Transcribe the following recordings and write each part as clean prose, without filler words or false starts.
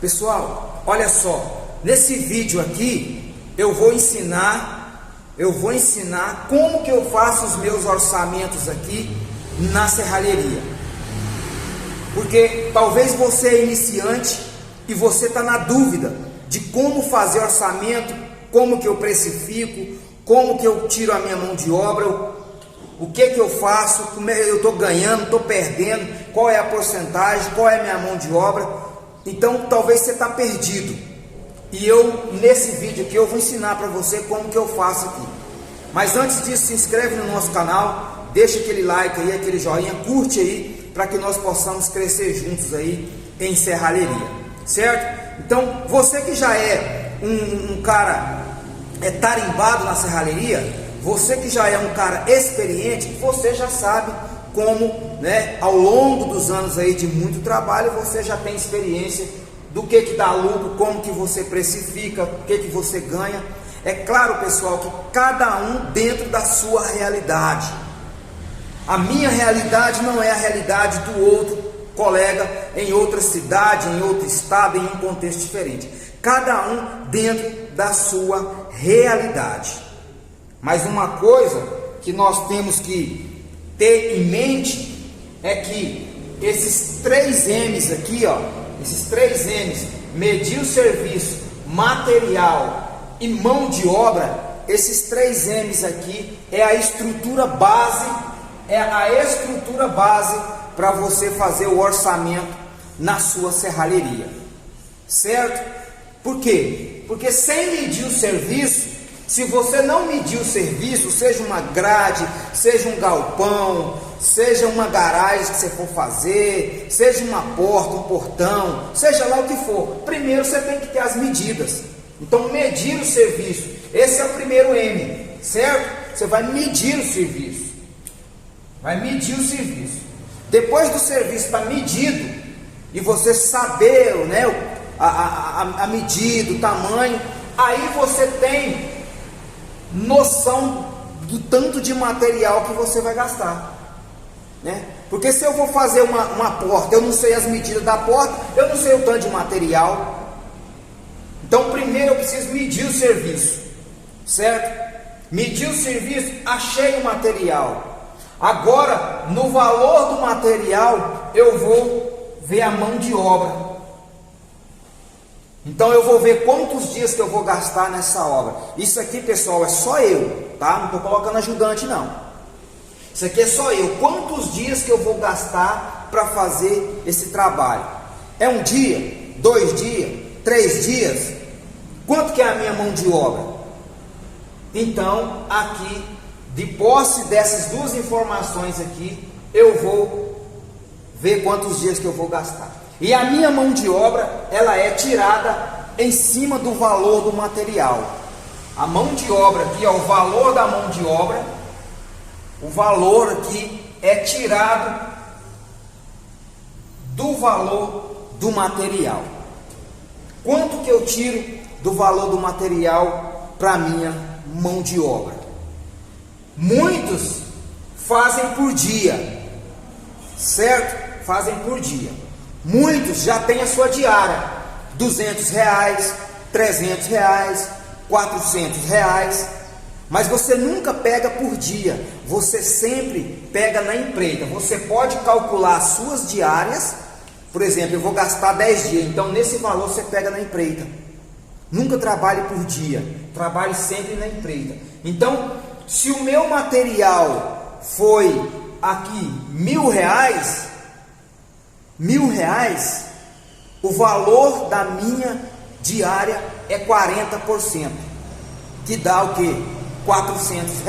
Pessoal, olha só, nesse vídeo aqui eu vou ensinar como que eu faço os meus orçamentos aqui na serralheria. Porque talvez você é iniciante e você está na dúvida de como fazer orçamento, como que eu precifico, como que eu tiro a minha mão de obra, o que que eu faço, como eu estou ganhando, estou perdendo, qual é a porcentagem, qual é a minha mão de obra. Então talvez você está perdido, e eu nesse vídeo aqui eu vou ensinar para você como que eu faço aqui. Mas antes disso, se inscreve no nosso canal, deixa aquele like aí, aquele joinha, curte aí, para que nós possamos crescer juntos aí em serralheria, certo? Então você que já é um cara tarimbado na serralheria, você que já é um cara experiente, você já sabe como, ao longo dos anos aí de muito trabalho, você já tem experiência do que dá lucro, como que você precifica, o que você ganha. É claro, pessoal, que cada um dentro da sua realidade. A minha realidade não é a realidade do outro colega em outra cidade, em outro estado, em um contexto diferente. Cada um dentro da sua realidade. Mas uma coisa que nós temos que ter em mente é que esses 3 M's aqui, esses 3 M's, medir o serviço, material e mão de obra, esses 3 M's aqui é a estrutura base, para você fazer o orçamento na sua serralheria, certo? Por quê? Porque sem medir o serviço, se você não medir o serviço, seja uma grade, seja um galpão, seja uma garagem que você for fazer, seja uma porta, um portão, seja lá o que for, primeiro você tem que ter as medidas. Então medir o serviço, esse é o primeiro M, certo? Você vai medir o serviço. Depois do serviço estar medido e você saber, a medida, o tamanho, aí você tem noção do tanto de material que você vai gastar, Porque se eu vou fazer uma porta, eu não sei as medidas da porta, eu não sei o tanto de material. Então primeiro eu preciso medir o serviço, certo? Medir o serviço, achei o material. Agora, no valor do material, eu vou ver a mão de obra. Então eu vou ver quantos dias que eu vou gastar nessa obra. Isso aqui, pessoal, é só eu, tá? Não estou colocando ajudante, não. Isso aqui é só eu. Quantos dias que eu vou gastar para fazer esse trabalho? É um dia? 2 dias? 3 dias? Quanto que é a minha mão de obra? Então, aqui, de posse dessas 2 informações aqui, eu vou ver quantos dias que eu vou gastar. E a minha mão de obra, ela é tirada em cima do valor do material. A mão de obra aqui, o valor da mão de obra, o valor aqui é tirado do valor do material. Quanto que eu tiro do valor do material para a minha mão de obra? Muitos fazem por dia, certo? Fazem por dia. Muitos já têm a sua diária, R$200, R$300, R$400, mas você nunca pega por dia, você sempre pega na empreita. Você pode calcular as suas diárias, por exemplo, eu vou gastar 10 dias, então nesse valor você pega na empreita. Nunca trabalhe por dia, trabalhe sempre na empreita. Então, se o meu material foi aqui R$1.000, o valor da minha diária é 40%, que dá o que? R$400,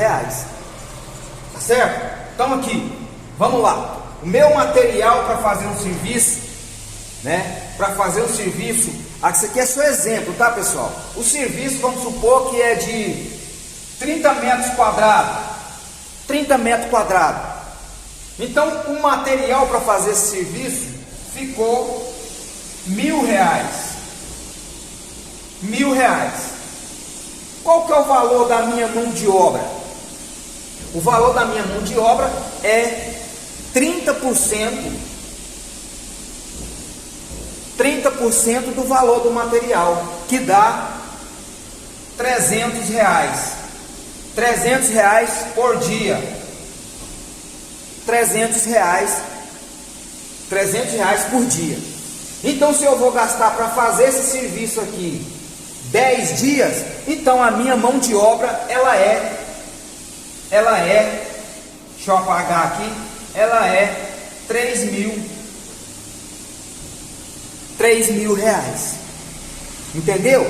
tá certo? Então aqui, vamos lá. O meu material para fazer um serviço, para fazer um serviço, isso aqui é só exemplo, tá, pessoal? O serviço, vamos supor que é de 30 metros quadrados. 30 metros quadrados. Então, o material para fazer esse serviço ficou R$1.000. R$1.000. Qual que é o valor da minha mão de obra? O valor da minha mão de obra é 30% 30% do valor do material, que dá R$300. R$300 por dia. R$300 por dia. Então, se eu vou gastar para fazer esse serviço aqui 10 dias, então a minha mão de obra ela é, deixa eu apagar aqui, ela é R$3.000. Entendeu?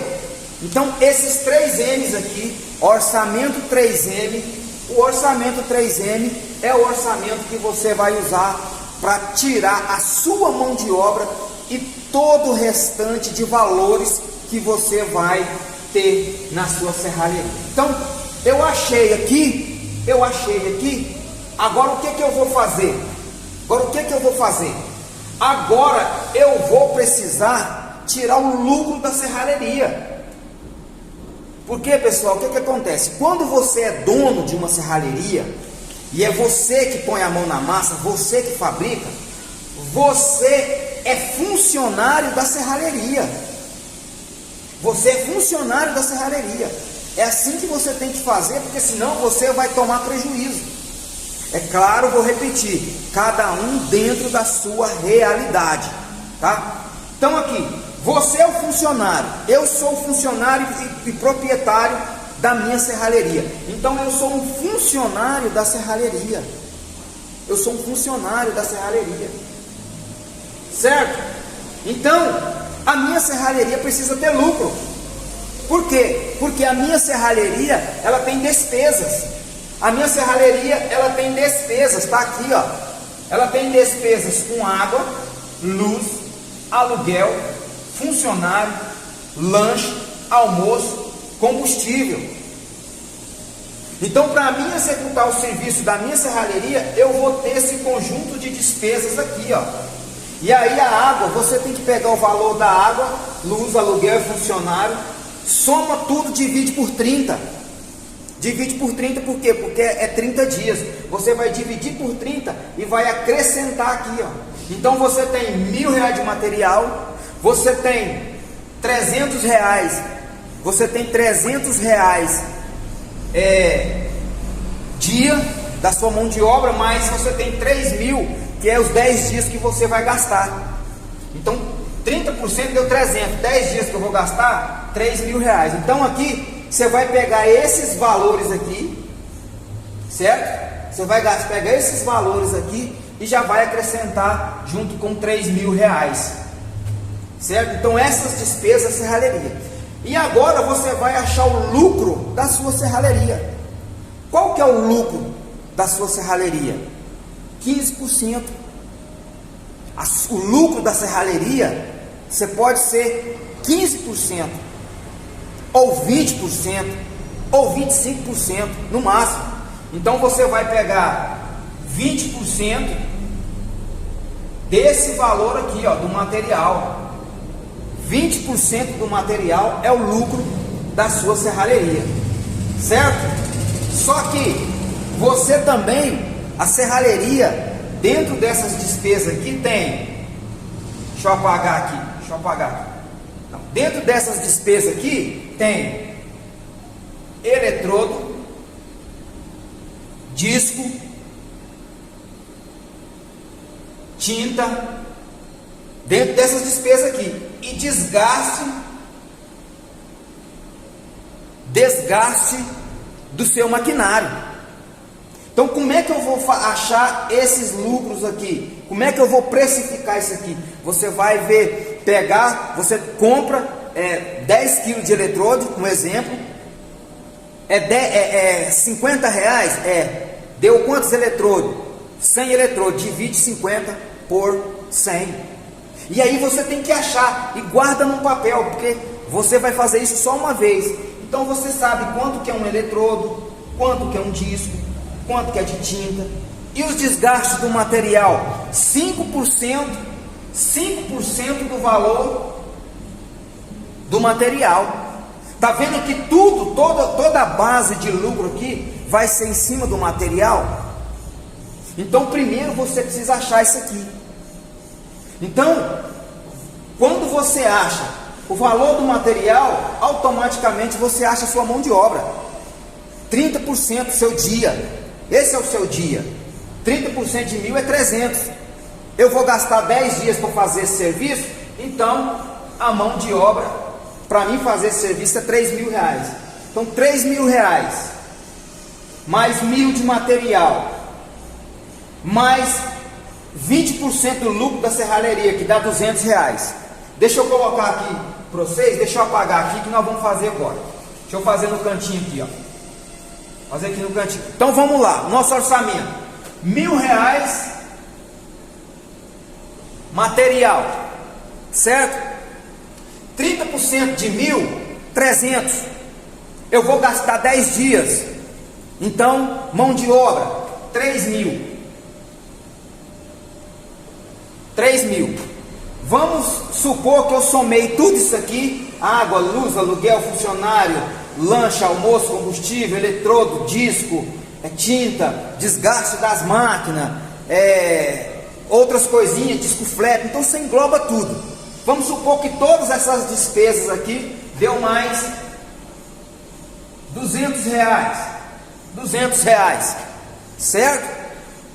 Então esses 3 M's aqui, orçamento 3M, o orçamento 3M é o orçamento que você vai usar para tirar a sua mão de obra e todo o restante de valores que você vai ter na sua serralheria. Então, eu achei aqui, agora o que eu vou fazer? Agora eu vou precisar tirar o lucro da serralheria. Porque, pessoal, o que acontece? Quando você é dono de uma serralheria, e é você que põe a mão na massa, você que fabrica, você é funcionário da serralheria. É assim que você tem que fazer, porque senão você vai tomar prejuízo. É claro, vou repetir, cada um dentro da sua realidade, tá? Então aqui, você é o funcionário, eu sou o funcionário e proprietário da minha serralheria. Então eu sou um funcionário da serralheria. Certo? Então, a minha serralheria precisa ter lucro. Por quê? Porque a minha serralheria, ela tem despesas. Tá aqui, ó. Ela tem despesas com água, luz, aluguel, funcionário, lanche, almoço, combustível. Então, para mim executar o serviço da minha serralheria, eu vou ter esse conjunto de despesas aqui, ó. E aí a água, você tem que pegar o valor da água, luz, aluguel e funcionário, soma tudo, divide por 30. Divide por 30 por quê? Porque é 30 dias. Você vai dividir por 30 e vai acrescentar aqui, ó. Então você tem R$1.000 de material, você tem R$300, dia da sua mão de obra, mas você tem 3.000, que é os 10 dias que você vai gastar. Então 30% deu 300, 10 dias que eu vou gastar R$3.000. Então aqui você vai pegar esses valores aqui, certo? Você vai pegar esses valores aqui e já vai acrescentar junto com R$3.000, certo? Então essas despesas serralheria. E agora você vai achar o lucro da sua serralheria. Qual que é o lucro da sua serralheria? 15%. O lucro da serralheria, você pode ser 15%, ou 20%, ou 25% no máximo. Então você vai pegar 20% desse valor aqui, ó, do material. 20% do material é o lucro da sua serralheria, certo? Só que você também, a serralheria, dentro dessas despesas aqui tem, deixa eu apagar aqui. Não, dentro dessas despesas aqui tem eletrodo, disco, tinta, dentro dessas despesas aqui, e desgaste do seu maquinário. Então, como é que eu vou achar esses lucros aqui? Como é que eu vou precificar isso aqui? Você vai ver, você compra 10 kg de eletrodo, um exemplo, R$50, deu quantos eletrodos? 100 eletrodos, divide 50 por 100. E aí você tem que achar e guarda num papel, porque você vai fazer isso só uma vez. Então você sabe quanto que é um eletrodo, quanto que é um disco, quanto que é de tinta, e os desgastes do material, 5% do valor do material. Tá vendo que toda a base de lucro aqui vai ser em cima do material? Então primeiro você precisa achar isso aqui. Então, Quando você acha o valor do material, automaticamente você acha a sua mão de obra. 30% do seu dia. Esse é o seu dia. 30% de 1.000 é 300. Eu vou gastar 10 dias para fazer esse serviço, então a mão de obra para mim fazer esse serviço é 3.000 reais. Então 3.000 reais mais 1.000 de material mais 20% do lucro da serralheria, que dá 200 reais. Deixa eu colocar aqui para vocês, deixa eu apagar aqui que nós vamos fazer agora. Deixa eu fazer no cantinho aqui, ó. Fazer aqui no cantinho. Então vamos lá, nosso orçamento: 1.000 reais material, certo? 30% de 1.000, 300. Eu vou gastar 10 dias. Então, mão de obra, 3.000. 3.000. Vamos supor que eu somei tudo isso aqui: água, luz, aluguel, funcionário, lanche, almoço, combustível, eletrodo, disco, tinta, desgaste das máquinas, outras coisinhas, disco flat. Então você engloba tudo. Vamos supor que todas essas despesas aqui deu mais 200 reais. 200 reais, certo?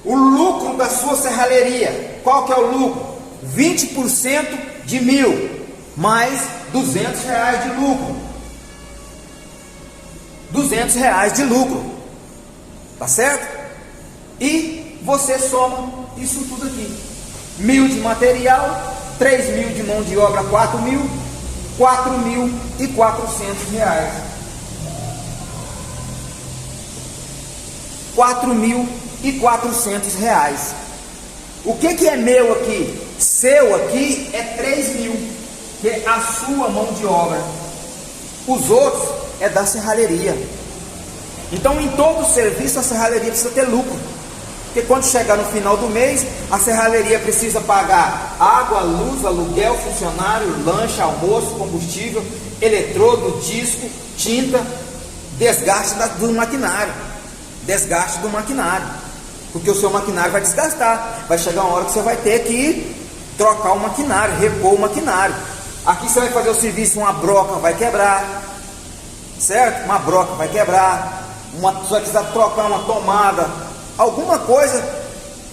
O lucro da sua serralheria, qual que é o lucro? 20% de 1.000 mais 200 reais de lucro. 200 reais de lucro, tá certo? E você soma isso tudo aqui: 1.000 de material, 3.000 de mão de obra, 4.000, 4.400 reais. 4.400 reais. O que é meu aqui? Seu aqui é 3.000, que é a sua mão de obra. Os outros é da serralheria. Então, em todo serviço, a serralheria precisa ter lucro. Porque quando chegar no final do mês, a serralheria precisa pagar água, luz, aluguel, funcionário, lanche, almoço, combustível, eletrodo, disco, tinta, desgaste do maquinário. Desgaste do maquinário. Porque o seu maquinário vai desgastar. Vai chegar uma hora que você vai ter que trocar o maquinário, repor o maquinário. Aqui você vai fazer o serviço, uma broca vai quebrar, certo? Uma broca vai quebrar. Você vai precisar trocar uma tomada, alguma coisa,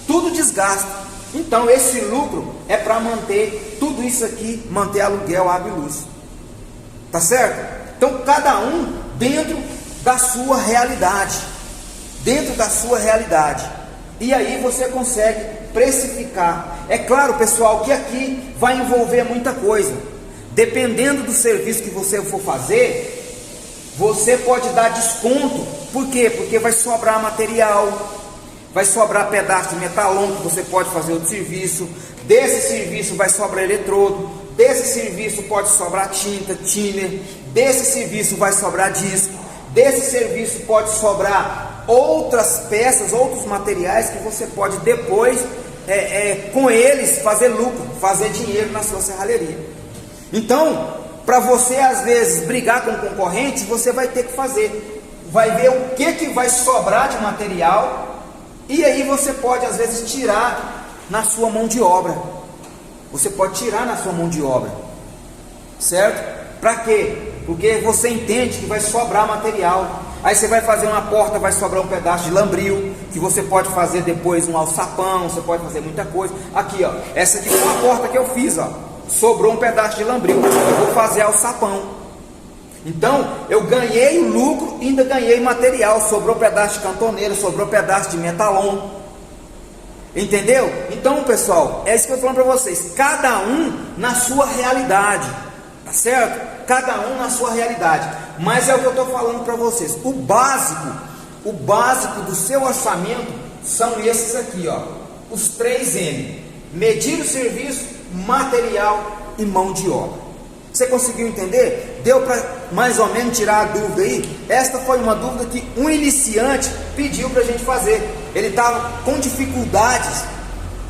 tudo desgasta. Então esse lucro é para manter tudo isso aqui, manter aluguel, água e luz. Tá certo? Então cada um dentro da sua realidade. Dentro da sua realidade. E aí você consegue precificar. É claro, pessoal, que aqui vai envolver muita coisa. Dependendo do serviço que você for fazer, você pode dar desconto. Por quê? Porque vai sobrar material, vai sobrar pedaço de metalon que você pode fazer outro serviço. Desse serviço vai sobrar eletrodo. Desse serviço pode sobrar tinta, thinner. Desse serviço vai sobrar disco. Desse serviço pode sobrar outras peças, outros materiais que você pode depois, com eles, fazer lucro, fazer dinheiro na sua serralheria. Então, para você às vezes brigar com o concorrente, você vai ter que fazer. Vai ver o que vai sobrar de material, e aí você pode às vezes tirar na sua mão de obra. Você pode tirar na sua mão de obra, certo? Para quê? Porque você entende que vai sobrar material. Aí você vai fazer uma porta, vai sobrar um pedaço de lambril, que você pode fazer depois um alçapão, você pode fazer muita coisa. Aqui, ó, essa aqui foi uma porta que eu fiz, ó. Sobrou um pedaço de lambril, eu vou fazer alçapão. Então, eu ganhei o lucro e ainda ganhei material. Sobrou um pedaço de cantoneira, sobrou um pedaço de metalon. Entendeu? Então, pessoal, é isso que eu estou falando para vocês. Cada um na sua realidade, tá certo? Cada um na sua realidade. Mas é o que eu estou falando para vocês. O básico do seu orçamento são esses aqui, ó. Os 3M: medir o serviço, material e mão de obra. Você conseguiu entender? Deu para mais ou menos tirar a dúvida aí? Esta foi uma dúvida que um iniciante pediu para a gente fazer. Ele estava com dificuldades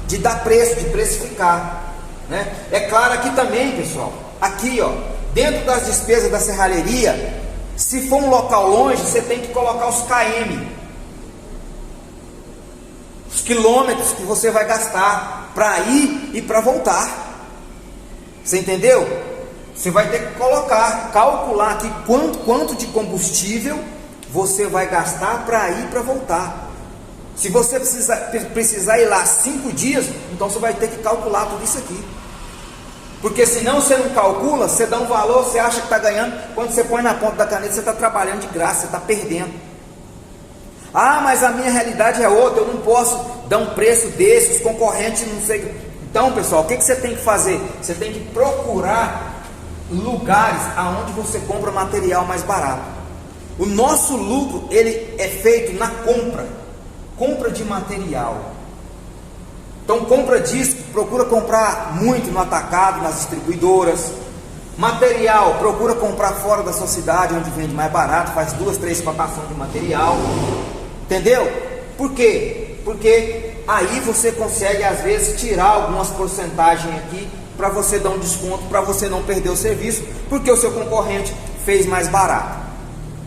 de dar preço, de precificar, né? É claro, aqui também, pessoal, aqui, ó, dentro das despesas da serralheria, se for um local longe, você tem que colocar os km, os quilômetros que você vai gastar para ir e para voltar. Você entendeu? Você vai ter que calcular aqui quanto de combustível você vai gastar para ir para voltar. Se você precisar ir lá 5 dias, então você vai ter que calcular tudo isso aqui. Porque senão você não calcula, você dá um valor, você acha que está ganhando, quando você põe na ponta da caneta, você está trabalhando de graça, você está perdendo. Ah, mas a minha realidade é outra, eu não posso dar um preço desse, os concorrentes não sei. Então, pessoal, o que você tem que fazer? Você tem que procurar lugares aonde você compra material mais barato. O nosso lucro, ele é feito na compra de material. Então, compra disco, procura comprar muito no atacado, nas distribuidoras. Material, procura comprar fora da sua cidade, onde vende mais barato, faz 2, 3 cotações de material. Entendeu? Por quê? Porque aí você consegue às vezes tirar algumas porcentagens aqui para você dar um desconto, para você não perder o serviço, porque o seu concorrente fez mais barato,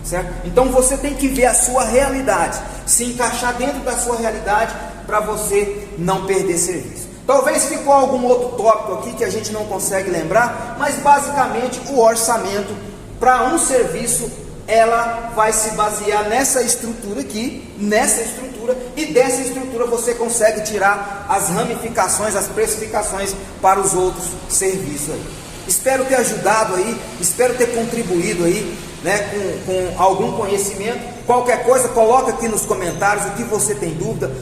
certo? Então você tem que ver a sua realidade, se encaixar dentro da sua realidade para você não perder serviço. Talvez ficou algum outro tópico aqui que a gente não consegue lembrar, mas basicamente o orçamento para um serviço, ela vai se basear nessa estrutura aqui, e dessa estrutura você consegue tirar as ramificações, as precificações para os outros serviços aí. Espero ter ajudado aí, espero ter contribuído aí, né, com algum conhecimento. Qualquer coisa, coloca aqui nos comentários o que você tem dúvida,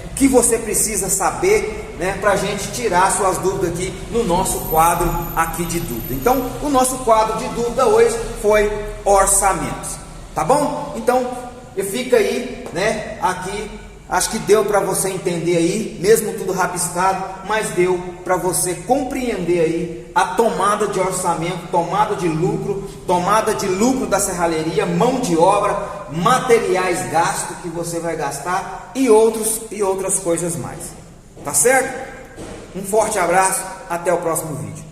o que você precisa saber, né, para a gente tirar suas dúvidas aqui no nosso quadro aqui de dúvida. Então, o nosso quadro de dúvida hoje foi orçamentos, tá bom? Então, fica aí, né, aqui, acho que deu para você entender aí, mesmo tudo rabiscado, mas deu para você compreender aí a tomada de orçamento, tomada de lucro da serralheria, mão de obra, materiais gastos que você vai gastar e outras coisas mais. Tá certo? Um forte abraço, até o próximo vídeo.